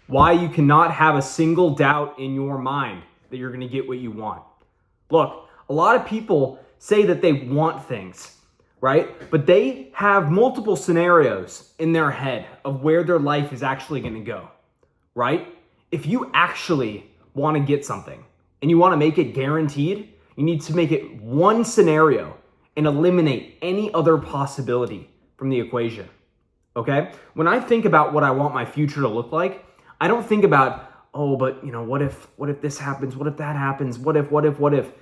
Why you cannot have a single doubt in your mind that you're going to get what you want. Look, a lot of people say that they want things, right? But they have multiple scenarios in their head of where their life is actually going to go, right? If you actually want to get something and you want to make it guaranteed, you need to make it one scenario and eliminate any other possibility from the equation, okay? When I think about what I want my future to look like, I don't think about, oh, but what if this happens? What if that happens? What if?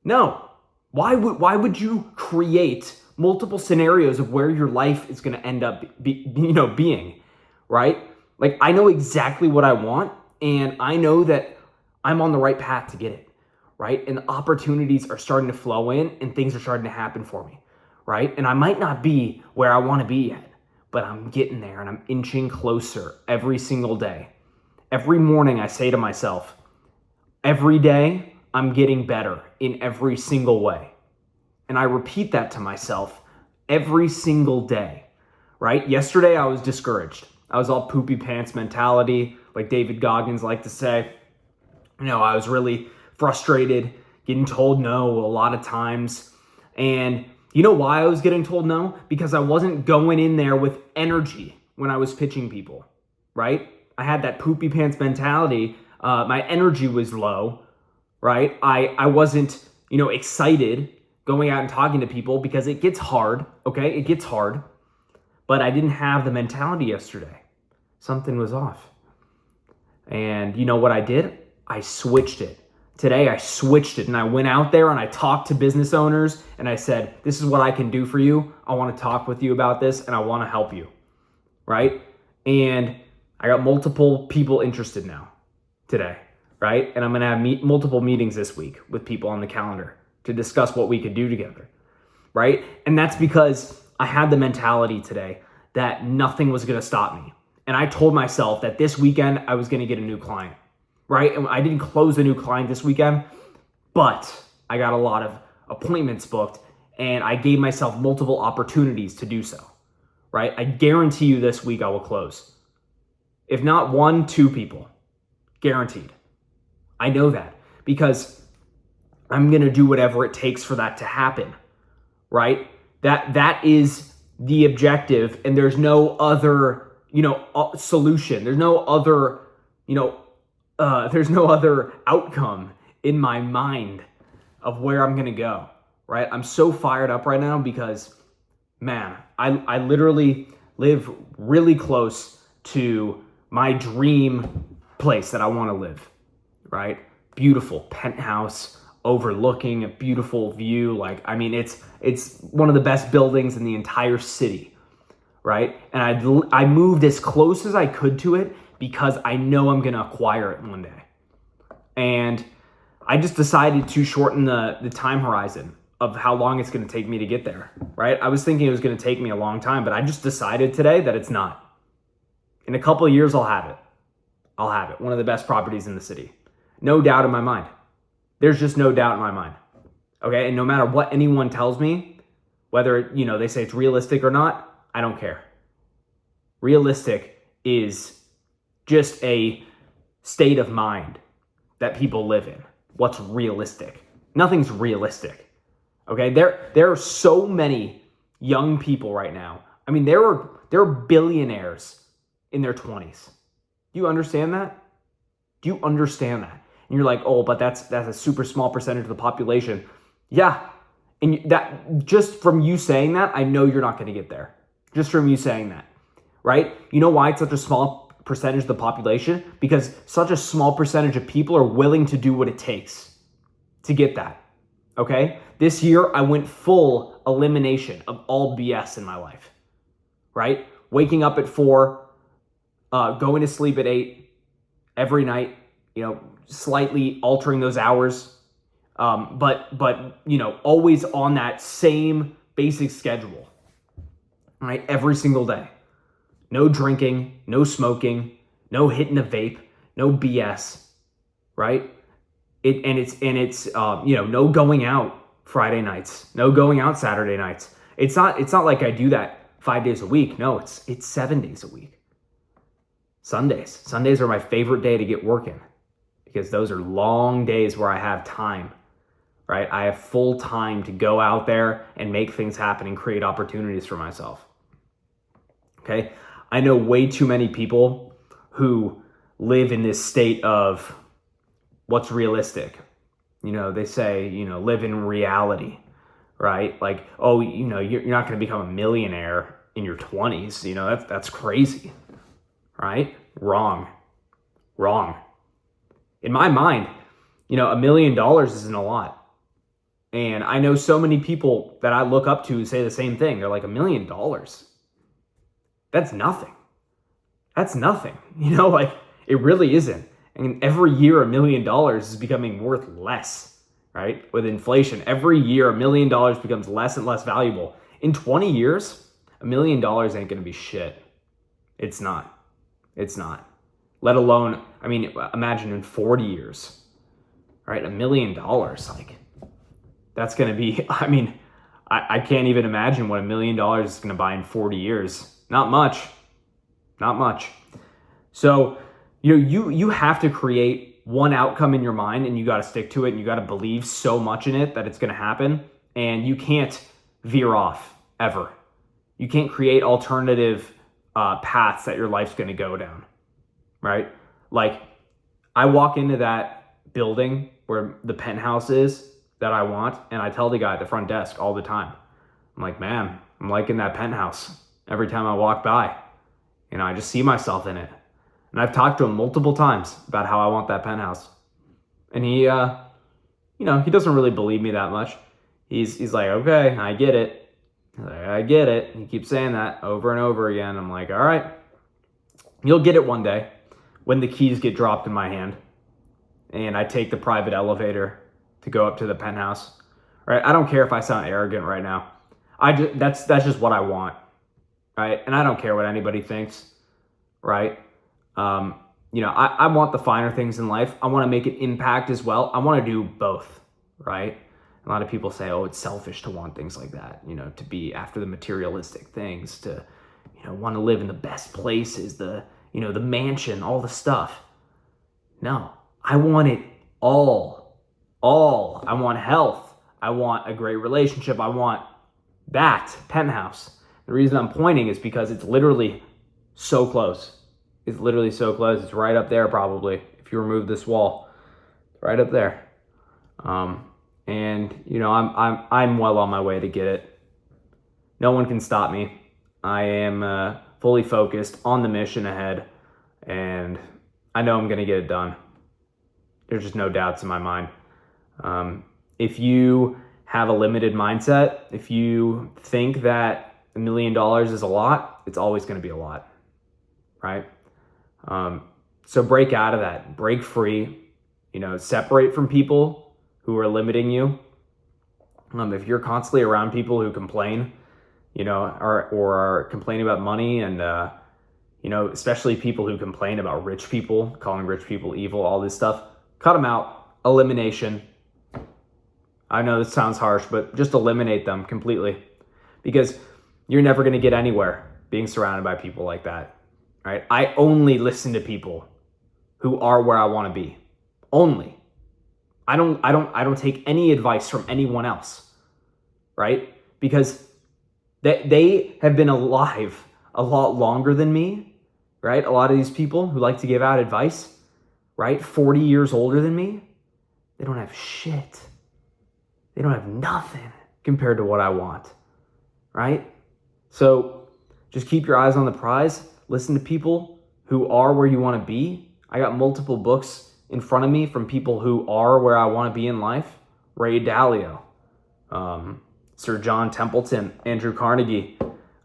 No. Why would you create multiple scenarios of where your life is going to end up being, right? Like, I know exactly what I want, and I know that I'm on the right path to get it, right? And the opportunities are starting to flow in and things are starting to happen for me, right? And I might not be where I want to be yet, but I'm getting there and I'm inching closer every single day. Every morning I say to myself, every day I'm getting better in every single way. And I repeat that to myself every single day, right? Yesterday I was discouraged. I was all poopy pants mentality, like David Goggins liked to say. I was really frustrated, getting told no a lot of times. And you know why I was getting told no? Because I wasn't going in there with energy when I was pitching people, right? I had that poopy pants mentality. My energy was low, right? I wasn't, excited going out and talking to people because it gets hard, okay? It gets hard. But I didn't have the mentality yesterday. Something was off. And you know what I did? I switched it. Today I switched it and I went out there and I talked to business owners and I said, this is what I can do for you. I want to talk with you about this and I want to help you, right? And I got multiple people interested now today, right? And I'm going to have multiple meetings this week with people on the calendar to discuss what we could do together, right? And that's because I had the mentality today that nothing was going to stop me. And I told myself that this weekend I was going to get a new client, right? And I didn't close a new client this weekend, but I got a lot of appointments booked and I gave myself multiple opportunities to do so, right? I guarantee you this week I will close. If not one, two people, guaranteed. I know that because I'm going to do whatever it takes for that to happen, right? That is the objective and there's no other, solution. There's no other, there's no other outcome in my mind of where I'm going to go, right? I'm so fired up right now because, man, I literally live really close to my dream place that I want to live, right? Beautiful penthouse overlooking a beautiful view. It's one of the best buildings in the entire city, right? And I moved as close as I could to it because I know I'm going to acquire it one day. And I just decided to shorten the time horizon of how long it's going to take me to get there, right? I was thinking it was going to take me a long time, but I just decided today that it's not. In a couple of years, I'll have it. I'll have it. One of the best properties in the city. No doubt in my mind. There's just no doubt in my mind. Okay? And no matter what anyone tells me, whether, they say it's realistic or not, I don't care. Realistic is just a state of mind that people live in. What's realistic? Nothing's realistic. Okay? There are so many young people right now. I mean, there are billionaires in their 20s. Do you understand that? Do you understand that? And you're like, oh, but that's a super small percentage of the population. Yeah. And that just from you saying that, I know you're not going to get there. Just from you saying that, right? You know why it's such a small percentage of the population? Because such a small percentage of people are willing to do what it takes to get that. Okay? This year, I went full elimination of all BS in my life, right? Waking up at 4, going to sleep at 8 every night, slightly altering those hours, but always on that same basic schedule, right? Every single day. No drinking, no smoking, no hitting a vape, no BS, right? It's no going out Friday nights, no going out Saturday nights. It's not like I do that 5 days a week. No, it's 7 days a week. Sundays. Sundays are my favorite day to get working because those are long days where I have time, right? I have full time to go out there and make things happen and create opportunities for myself. Okay? I know way too many people who live in this state of what's realistic. They say, live in reality, right? Like, oh, you're not going to become a millionaire in your 20s. That's crazy, right? Wrong. In my mind, $1 million isn't a lot. And I know so many people that I look up to say the same thing. They're like, $1 million? That's nothing. That's nothing. Like, it really isn't. And every year, $1 million is becoming worth less, right? With inflation, every year, $1 million becomes less and less valuable. In 20 years, $1 million ain't going to be shit. It's not. Let alone, imagine in 40 years, right? $1 million, like, that's going to be, I can't even imagine what $1 million is going to buy in 40 years. Not much. So, you have to create one outcome in your mind, and you got to stick to it, and you got to believe so much in it that it's going to happen, and you can't veer off ever. You can't create alternative paths that your life's going to go down, right? Like, I walk into that building where the penthouse is that I want, and I tell the guy at the front desk all the time, I'm like, man, I'm liking that penthouse every time I walk by. I just see myself in it. And I've talked to him multiple times about how I want that penthouse. And he, he doesn't really believe me that much. He's like, okay, I get it. I get it. He keeps saying that over and over again. I'm like, all right, you'll get it one day when the keys get dropped in my hand and I take the private elevator to go up to the penthouse. Right? I don't care if I sound arrogant right now. That's just what I want. Right? And I don't care what anybody thinks. Right? I want the finer things in life. I want to make an impact as well. I want to do both. Right? A lot of people say, oh, it's selfish to want things like that, to be after the materialistic things, to, want to live in the best places, the mansion, all the stuff. No, I want it all. I want health. I want a great relationship. I want that penthouse. The reason I'm pointing is because it's literally so close. It's literally so close. It's right up there probably. If you remove this wall, it's right up there. And I'm well on my way to get it. No one can stop me. I am fully focused on the mission ahead, and I know I'm going to get it done. There's just no doubts in my mind. If you have a limited mindset, if you think that $1 million is a lot, it's always going to be a lot, right? So break out of that, break free, separate from people who are limiting you. If you're constantly around people who complain, or are complaining about money and, especially people who complain about rich people, calling rich people evil, all this stuff, cut them out. Elimination. I know this sounds harsh, but just eliminate them completely, because you're never going to get anywhere being surrounded by people like that, right? I only listen to people who are where I want to be. Only. I don't take any advice from anyone else, right? Because they have been alive a lot longer than me, right? A lot of these people who like to give out advice, right? 40 years older than me, they don't have shit. They don't have nothing compared to what I want, right? So just keep your eyes on the prize. Listen to people who are where you want to be. I got multiple books in front of me from people who are where I want to be in life. Ray Dalio, Sir John Templeton, Andrew Carnegie.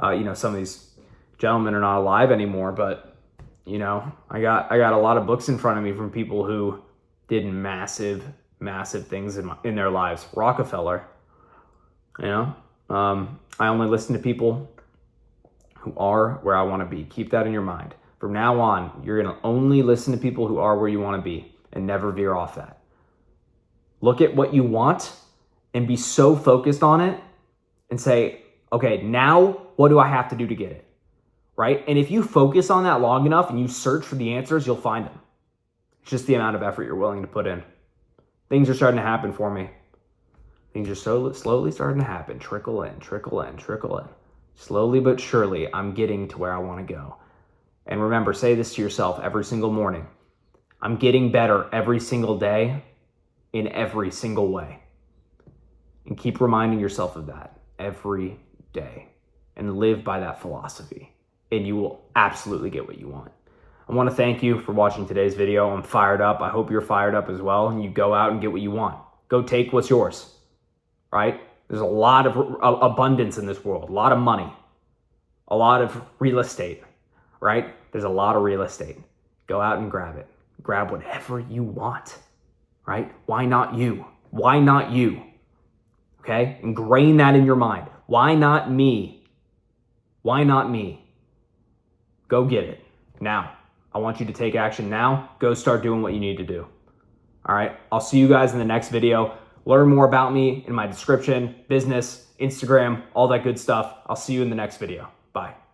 Some of these gentlemen are not alive anymore, but I got a lot of books in front of me from people who did massive things in their lives. Rockefeller, I only listen to people who are where I want to be. Keep that in your mind. From now on, you're going to only listen to people who are where you want to be and never veer off that. Look at what you want and be so focused on it and say, okay, now what do I have to do to get it? right? And if you focus on that long enough and you search for the answers, you'll find them. It's just the amount of effort you're willing to put in. Things are starting to happen for me. Things are so slowly starting to happen. Trickle in, trickle in, trickle in. Slowly but surely, I'm getting to where I want to go. And remember, say this to yourself every single morning. I'm getting better every single day in every single way. And keep reminding yourself of that every day. And live by that philosophy. And you will absolutely get what you want. I want to thank you for watching today's video. I'm fired up. I hope you're fired up as well. And you go out and get what you want. Go take what's yours. Right? There's a lot of abundance in this world. A lot of money. A lot of real estate. Right? There's a lot of real estate. Go out and grab it. Grab whatever you want. Right? Why not you? Why not you? Okay? Ingrain that in your mind. Why not me? Why not me? Go get it. Now. I want you to take action now. Go start doing what you need to do. All right? I'll see you guys in the next video. Learn more about me in my description, business, Instagram, all that good stuff. I'll see you in the next video. Bye.